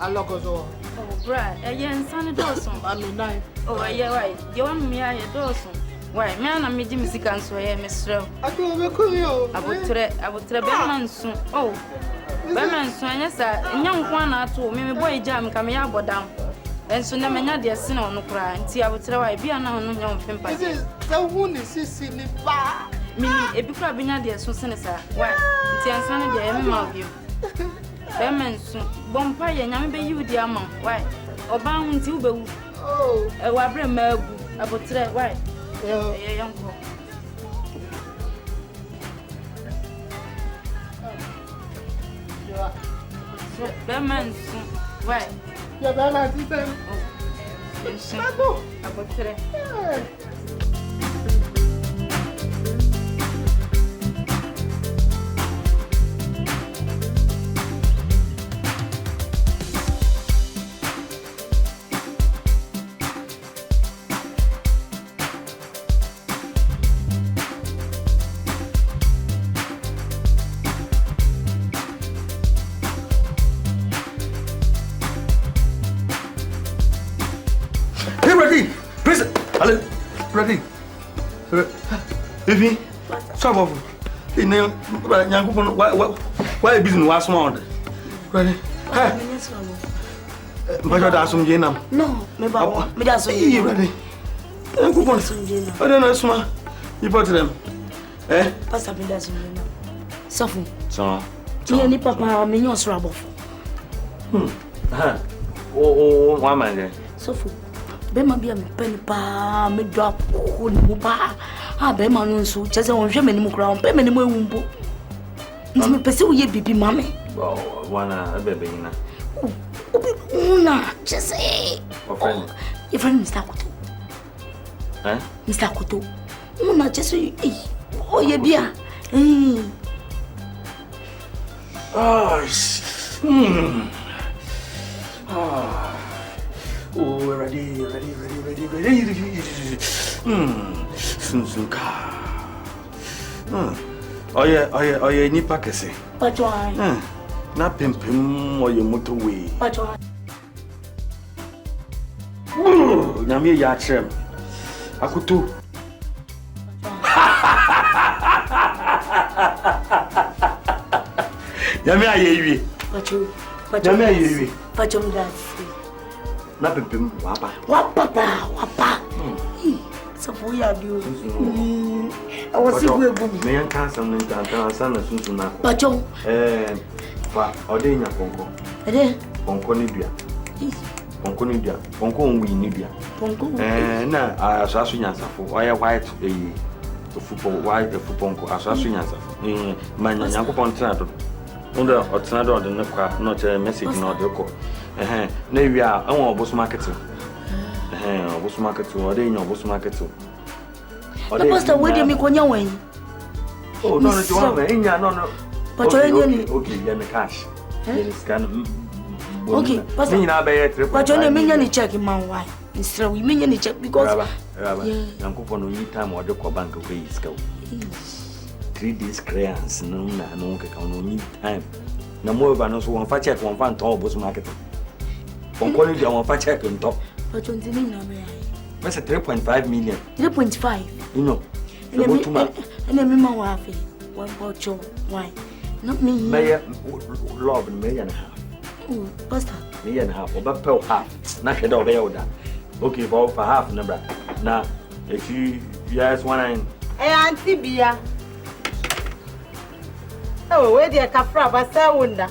alokozo. Oh, bra, yen son Dawson. I mean, nine. Oh, yeah, right. You want me a Dawson. Why, man, I'm making music and so I am Miss Row. I go you. I would tell Berman soon. Oh, Berman soon, yes, sir. Young one or two, maybe boy jam coming out down. And so never not their sin on the cry. See, I would tell I be an unknown young pimp. This is the wound is silly bar. Meaning, a big crab in your so sinister. Why? See, I'm son of the enemy of you. Berman soon. Bompire, young baby, you, dear mom. Why? Or bound to be. Oh, a wabra mab. I would tell why. Young boy. Berman soon. Why? you're better than I would tell. Ready? Efi, stop off. Why business was small? Ready? But you're asking Jenna. No, me that's ready. I don't know, smart. You put them. Eh? Pastor me that's Sofu. So. Ni papa me nyo srabo. Oh, one man. Sofu. Be ma bia me pen pa me drop ko ni mu pa ha be ma no nso chese won hwe mani mu kra won pe mani mu ewumbo nti me pese wo ye bibi mame Wana bebe ina obi una chese my friend your friend Mr. Koto Mr. Koto una chese oh ye bia Oh, ready. Soon car. Oh yeah, nipa kese. Pachwa. Na pimpim or your motorway. Pachwa. Nyame ya chrem. Akutu. Nyame ayewi. Pachwa. Nyame ayewi. Pachwa ndasi. Na pimpim wapa. Wapa. So for ya do. I was sick with me yan cancer nka sana sunsun na. Pachwa. Fa odenya konko. Ede. Konko ni dua. Konko onwi ni dua. Ponko. Na asaso nyansafo. Oya white white ponko asaso nyansafo. Manya nyankopon tena do. Onda otena do de ne kwa no che message no de ko. Na wi a anwo obos market. Obos market odenya obos market. The pastor we dey me konya wan. Oh no you want me nya no. Pachwa nya. Okay, yeah me cash. Scan. Okay, pastor. Me na be ye trip. Pachwa nya me nya ni check man why. Mr. we me nya ni check because Nyankopon no yi time ode ko bank ko yi ska. 3 days crayons no ke ka no ni time. Na mo ba no so won fa check won fa nton obos market. Won ko ni dia won fa check nton. Pachwa ntini na me ai. That's 3.5 million. 3.5. You know. And me ma wa fe. One Pachwa. Why? Not me. May love me and half. Oh, pastor. Me and half. Oba pel half. Na hwe do be yoda. Okay, for half number. Now, if you yes one Auntie Bia. Oh, where the kafra ba say wonder.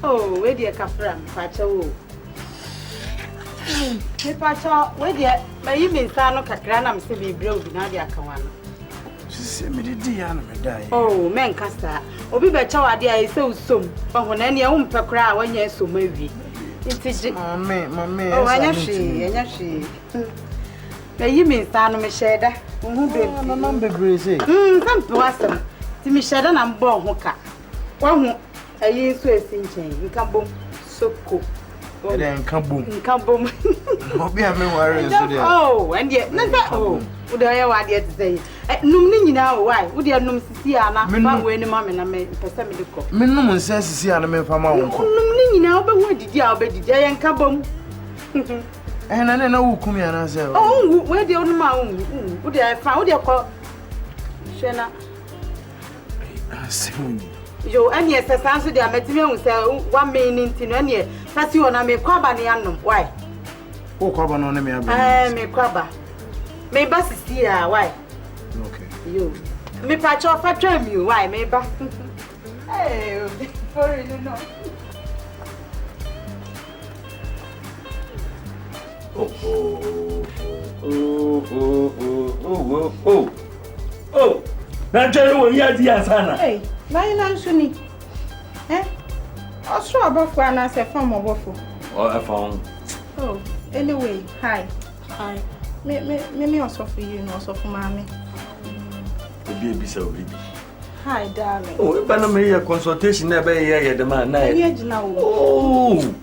Oh, where the kafra Pacho. Me Pacho, where the may you mean sa no kakra na me se be bro bi na dia kan wa no. See me di ya na me die. Oh, men kasa. Obi be cha wade ai se usom. Ba ho na ne e wo mpekra a wanya so mawi. Inti Mame. Oh, anya hwe. May you mean sa no me sheda. Hu be. No be grace. Sampe wasam. Ti me sheda na mbo ho ka. Wa hu ayi so esinchen. Nka bom soko. Nka bom. Nka bom. Obi a me worry so there. Oh, and yet, no. Would I want to say? No, Nina, why? Would you know Sissy and when the mamma and me for some medical? Minimum says see and me from my uncle. No, Nina, but what did you already day and cabum? And I know who come here and say, oh, where the old man would I found your call? Shana. You and yes, as answer the material will say 1 minute in 1 year. That's you and I may crab and the why? Oh, crab on me. I may crabber. May bus is here, why? Okay. You may patch off a dream you, why, may back. Hey, for you know. Oh. Now tell you what you are, Sana. Hey, Lion and Sunny. Eh? I'll show about for an answer from a waffle. Oh, I found. Oh, anyway, hi. Hi. Me also for you, and also for mommy. Baby, so baby. Hi, darling. Oh, but no me a consultation never hear the man. Oh.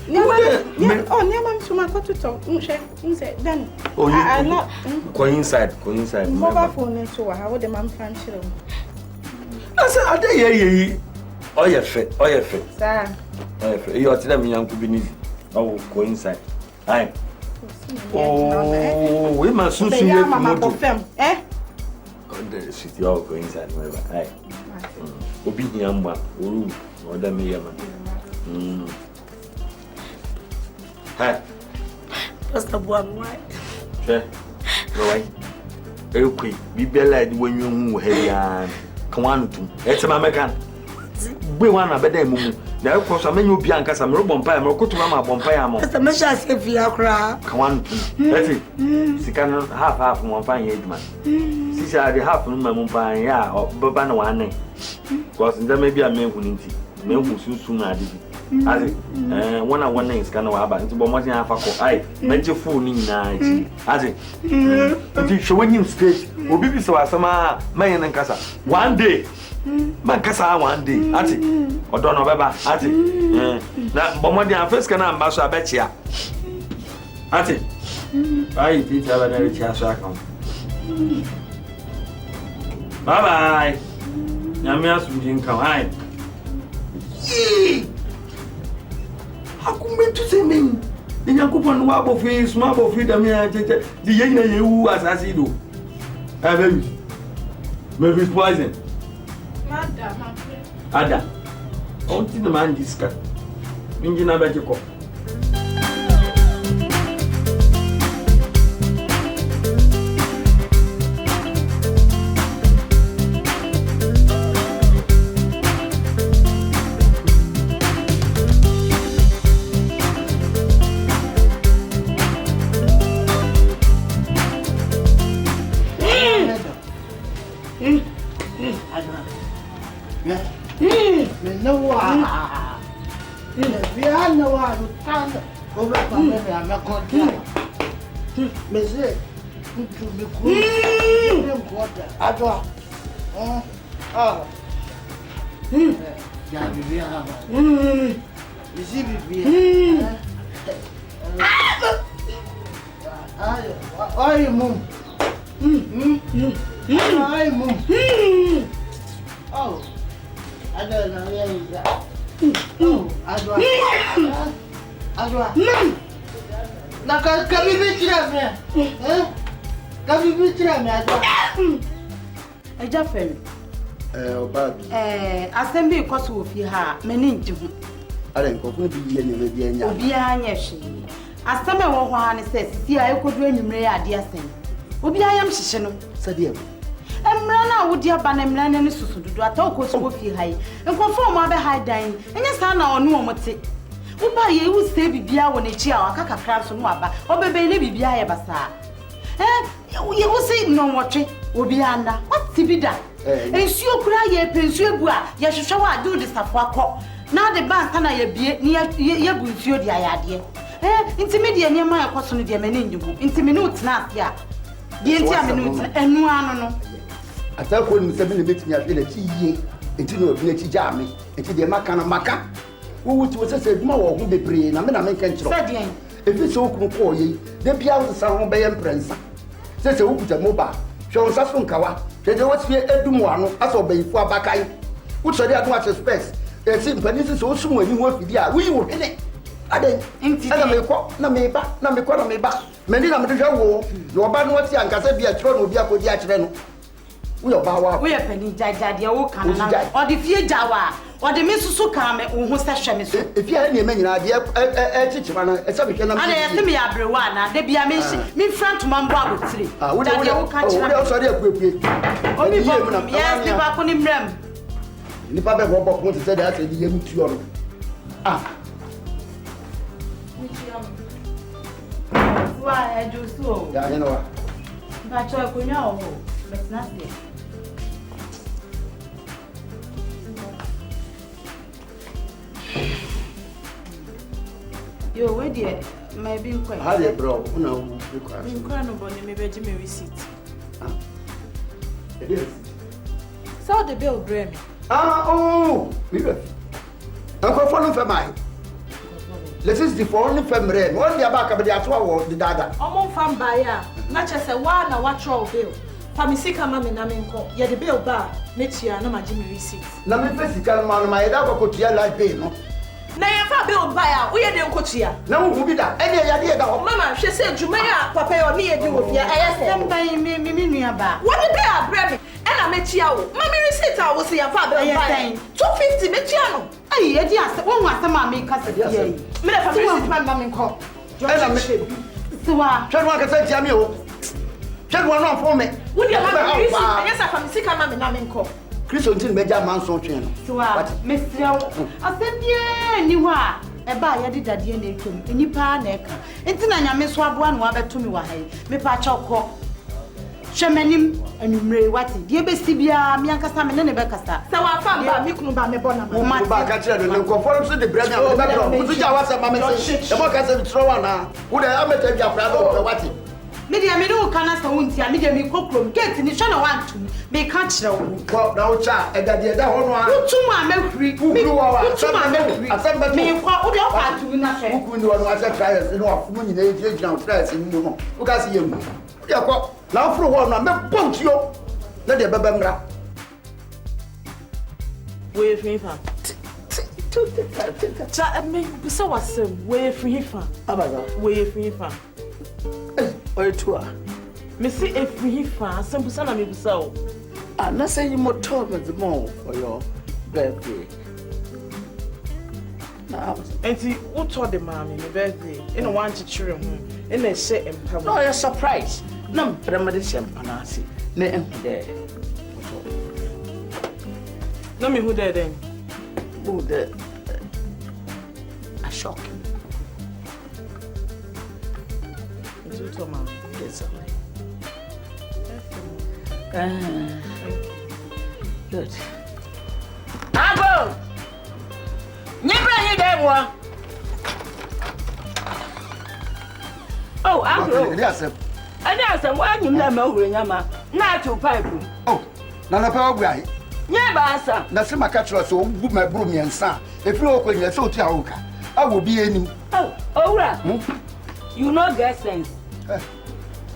Never so much to talk. Then I not go inside. Mobile phone into how the man can show. I said, I dare oh, you're fit. Sir. You're telling me, Uncle Benny. Oh, go inside. Aye. Oh, we must soon see you. Eh? Oh, the city all go inside. Aye. Obi Yamba, or the Mayaman. Hi. Pastor Buam, why? Sure. Right. Okay, be belied when you hear come on to. It's a American. We want a better Mumu. Now, of course, I mean, you be Uncle Sam Bompire, Mokutu Mama Bompire. Pastor Mesha said, Fiacra. Come on. That's it. She can half from 1 fine age man. She said, the half from my Mumpire, yeah, or Babana one. Because there may be a man who needs it. Men who soon I did. As it, 1 and 1 is kind of about into Bomotin Alpha. I meant your fool in night. As it, until showing him straight, will be so as some man and Casa. One day, man Casa one day, at it, or don't know Baba, at it. Now, Bomotin first can ambassador, I bet ya. At it, I did have a very chance. Bye bye. Yamias wouldn't come high. How come to say me? The young coupon wabble face, marble freedom, the young you as I see do. Have you? Maybe it's poison. Madam, Ada. Only the man discuss. Engine about your call. Oh, I don't know where is that. Oh, Adwa. Na can you be me? Can you be me, Adwa? Ejafem. Obabi. Assembly cost wo fi ha, meni njihu. Are nkofo bi ye ne bi anya. Obi anya hwe. Asame wo ho ha ne se sisi a ekodu anwumre ya ade asen. Obi ayam hyehye no. Sade Emra na wodi aba na emra ne susu dudu atako so wo fi ha yi. Nkofo mo abe ha dan. Enye sa na onu o mote. Uba ye wu se bibia wo ne chi a aka kakra so no aba. Obebe ne bibia ye basa. Ye wo se no wotwe obi anda. What tibida? Ensuo kura ye pensuo bu a ye hwehwe wa ade odi safo akọ. Na de bank na ye bie ni ye bu nsuo di ayade. Intimi de ne ma yakọ so no de mani njubu. Intimi no tena afi a. De nti a me no tena enu anu no. Atako ni se me ne betimi ahwe na chi yie. Enti no obi na chi jame. Enti de maka na maka. Wo wuti wo se duma wo ho bebre na me na me kan kiro. Sadien. Efi so okunu ko ye. De bia wo sa ho be ye mprensa. se wo kuta moba hwe on saso nkawa hwe de wo sie edum wano aso bayifu abakai wo so de ado a space e si mpani se so sum ani ho afidi a wo yi wo hene aden ana mekọ na meba meni na medhwe wo no oba no ati ankasa bia kiro no obi akodi a kire no wo yo ba wa wo ye pani jajade wo kana na o de fie jawa o de mesusu ka me wo ho se hwe me so e fie ne manyina de e chichima na e sabe kena ana ye se me ya brewa na de bia me front man bo abotire jade wo ka kire wo so de akuapue obi bo yes bi ba ko ni mrem nipa be bo ko se de ase di yemu tuo no wa ejusu ya ne wa ba cho kunya o mesna se yo we dey my bin kwa ha le bro una wo require bin kwa no boni me beji me receipt e dey so the bill bring me we be anko follow for my let's is the foreign family one dia ba ka be dia to awo the dada omo fam ba ya na chese wa na wa throw bill Famisika mami na menko ye the bill ba metia na maji me receipt na me physical man ma ye da ko tia life pay no na ye fa bill ba ya wo ye de nkotia na wo bi da e de ya de da ho mama hwe se djuma ya papa yo ne ye di wo fia eye se semban me nua ba what the bill abre me e na metia wo mami receipt a wo se ya fa bill ba 250 metia no ai ye di ase won ase ma me ka se fie yi me na fa receipt ma menko e na me siwa twa no ka se tia me o twa no no fo me wo dia ma receipt enya sa Famisika mami na menko Kristo ntin meja manso twen no siwa mesrew asebie ni ho a e ba ya di dade na ekem enipa na eka entina nyame so aboa na wabeto mi wa hai me pa chokọ hwemanim anumre wati die besi bia mi ankasa me ne be kasa sa wa fa ba mi kunu ba me bona wo ba ka kire no ko for so de branya o be do wo ja wa se ma me se e mo ka se bitro wa na wo de ameta bia fra do wati me dia me no kana sa wontia me dia me kokrom gate ni hwa na wantum me ka kire wo ko na wo cha e da de da ho no a utum a mehuri utum a mehuri asamba me kwa wo de o pa tu na hwe ku ni wo no asa trials no afumu nyina e gina trials ni mu no wo ka se yemu ya ko na afro ho no me pontio na de baba mra we fifa cha me bisa wasem we fifa abaza we fifa Oye tua. Me see if we fa some sana me bisa o. Na say you motor me the more for your birthday. Now, Enti wo to the mommy me birthday. In one to chire ho. In a share empower. no, you're surprised. No, remedy champanasi. Ne there. No me who there then. Oh, the a shock. You to ma. Yes, good. Abo! Nyebra ni demwa. Oh, abo. Ele asem. Ani asem wa nyim na ma huru nyama. Na to pipe. Oh, na na pa ogua. Nyeba asa. Na se maka tro so ogu ma buru miensa. Efiri okwanya so otu awoka. Awo bi eni. Oh, owura. You no get sense.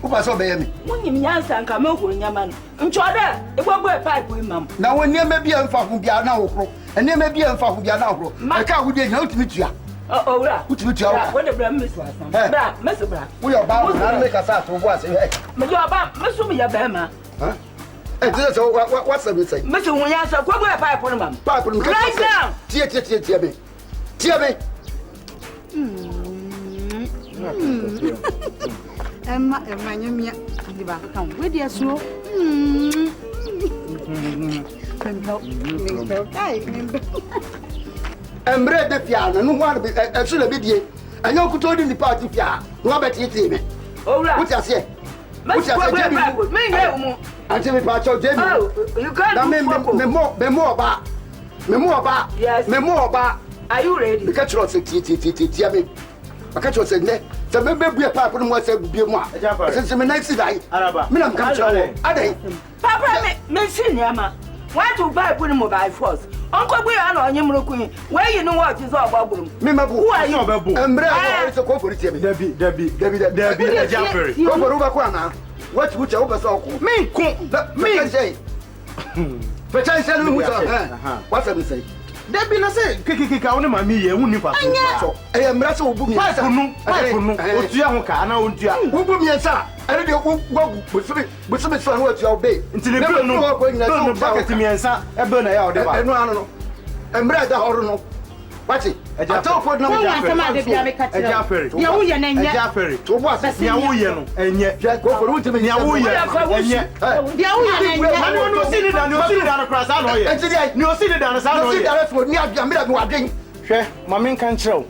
Wo pa so be ye me. Munyim nyansa nka ma huru nyama no. Nchoda, egbogbo pipe imam. Na won niam bia mfa ho bia na wokro. Niam bia mfa ho bia na wokro. E ka wo de nya utimi tua. Owura. Utimi tua wo. Wo de bra mesu asa. Bra, mesu bra. Wo yo ba na me ka sa to bo ase. Me yo ba, mesu me ya ba ma. Ha? This so what's the say? Mesu nyansa kwogbo pipe no mam. Pipe no. Right now. Tie me. Tie me. Emma nyamia adi ba kan we dia so Emre de fia na no ho e so na bedie anya okuto di ni party fia no abeti me Owura. wuti ase Mesu kwogbo pipe. Me nye mu. ante me pa cho Jamie Oh, you can't na me mo oba Yes. me mo oba Are you ready? me ka chro se tie me aka chro se ne se me bebue pipe no mo se bie mu a se me na si dai me na kam chro adai Papa me see nyama. Want to buy put in mobile force. Uncle Buya no nyemro kun. Where you know what is all about them? Me mabu. Who are you? Embre so ko for it me. Debbie Jaffery. Ko for uba ko ana. What which over so ko. Me say. Pecha say no what am say? Debbie na say kekeka woni mami ye woni kwa so. Eh embre so ubu mi. Five no. Otua ho ka ana ontua. Ubu mi ensa. Ere de wagu busumi so na otua obey. Nti le bill no bucket mi ensa e be na ya ode ba. No ano no. Embre da horo no. Wati? Ato for na Eja ferry. Ya wo ye na enye. Eja ferry. To bo ase. Ya wo ye no enye. Go for wuti me Ya wo ye enye. Ya wo ye na enye. Manu no sini da no cross ano ye. Ni o sini da no sa no ye. No sini da for ni amira mi wadwen. Hwe, mama nkan kyerɛw.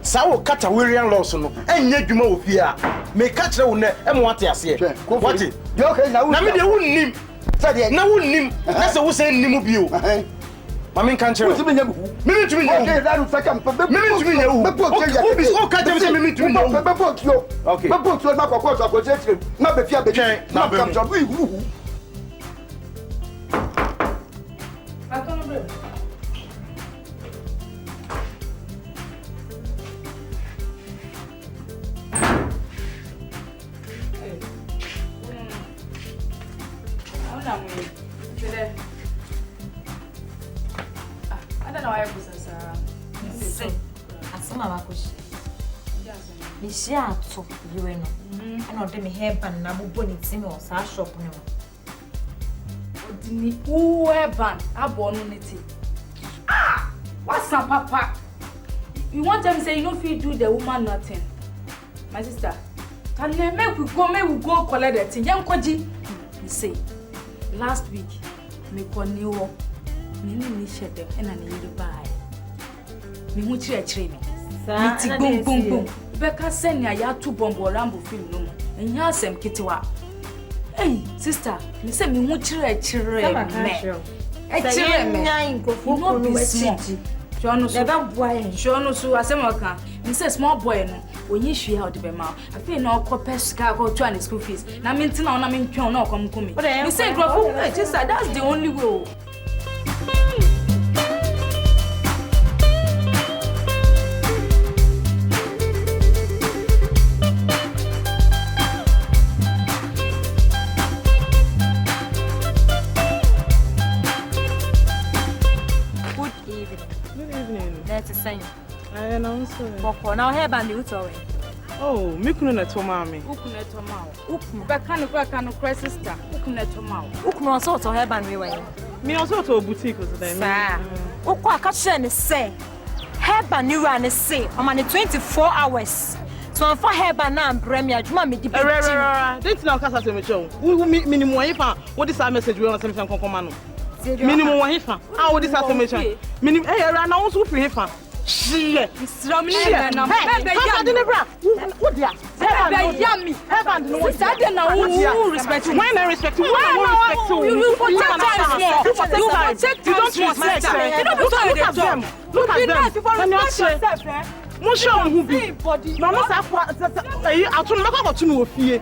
Sa wo kata werian loss no. Enye dwuma wo fie a. Me ka kyerɛ wo ne e mo wate ase. Wate? Yo okay na wo. Na me de wo nnim. Sade na wo nnim. Na se wo se nnim bio. Mama nkan kyerɛw. Wo timi nya bu. Mimi tumi nya. Okay, that faka mpa. Mimi tumi nya wo. O ka temi se mimi tumi nya wo. Bebo kio. Okay. Bebo kio na kokko so ko se na be fia be. Na kam so bu ihu. Mishia to you know. I know them hair band na bubo ni timi o sa shop no. Odini who hair band abonu niti. Ah! What's up, papa? You want them say you no fit do the woman nothing. My sister, can you make we go collect the thing. Yan koji. You say last week me koni wo. Me ni shede e na ni buy. Me hu chire me. Me ti boom. Beka senya ya tu bombo rambo film no. Enya asem kitiwa. Hey, sister, me say me hu chire me. E chire me. Nya nkofo ko no wachiji. Shono so. Eba boy. Shono so asem oka. Me say small boy no. Onyi hwe ha ode be ma. Afi na okopɛ sika go to an school fees. Na me ntina na me ntwen na okom kumi. Me say grofo, hey, sister, that's the only way. I know so. Boko now hair band you to. Oh, me kunu na to mama. Ukune to ma. Ukunu be kan no sister. Ukune to ma. Ukunu so to hair band we were. Me also to boutique so then. Sir. Ukwa ka share ne say. Hair band you run say. I'm on 24 hours. So I'm for hair band na premier adwuma me di bi. Didn't now kasa to me show. We minimum one fa. What is our message we want to send konkoma no. Minimum one fa. Ah, what is our message? Minimum na won free fa. Shit. Stramini na. What dia? Yummy. Heaven no. Said na who respect you. When I respect you, you protect us. You protect you don't respect. You don't look at them. Look at them. Can you say? Mo show who be. Mama say for atun maka ko tunu ofie.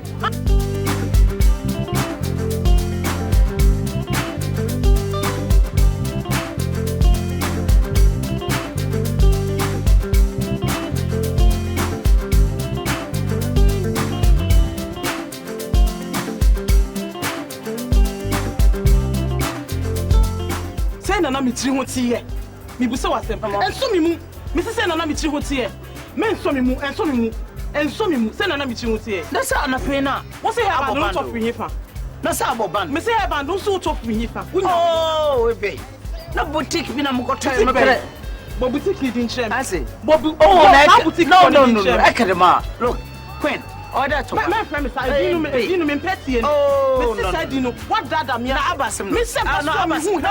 Na mi tiri ho tie mi bu se wasem enso mi mu mi se na mi tiri ho tie me enso mi mu se na mi tiri ho tie na sa na fe na wo se ha ba no top hi fa na sa aboban me se ha ba no so top hi fa oh ebe na boutique bi na mo ko toy me pere bo boutique ni din chem ase bo oh boutique no akadema look queen order to my friend is dinu me peti en me say dinu what dada me na abasem me say no abasem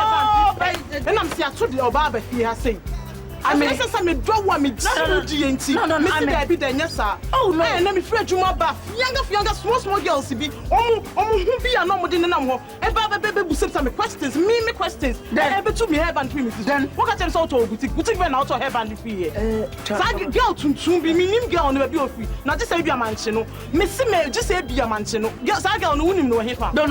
and I'm see ato the oba ba fi ha say I mean, me draw one me GNT. No, I be there, yes, sir. Oh, no, and let me free Juma bath. Younger, small girls, be. Who be a normal dinner now. And baby, who sent some questions, me questions. Then, ever to me, have and premises. Then, what can I tell you? Boutique went out of heaven if we girl to be me, girl on the baby of free. Not just say be a mansion. Miss me, just say be a mansion. Girls, I girl, no one know him. No.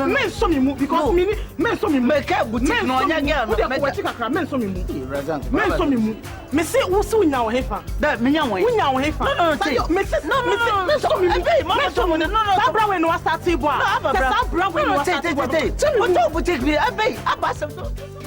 Men saw me move because men saw me make a boutique. No, men saw me move. Men saw me move. Me say who so now hefa. That me nyawo. Who now hefa. No. Me saw me move. Men saw me. No. Sabra we no start table. Sabra we no start table. What boutique be? I pay.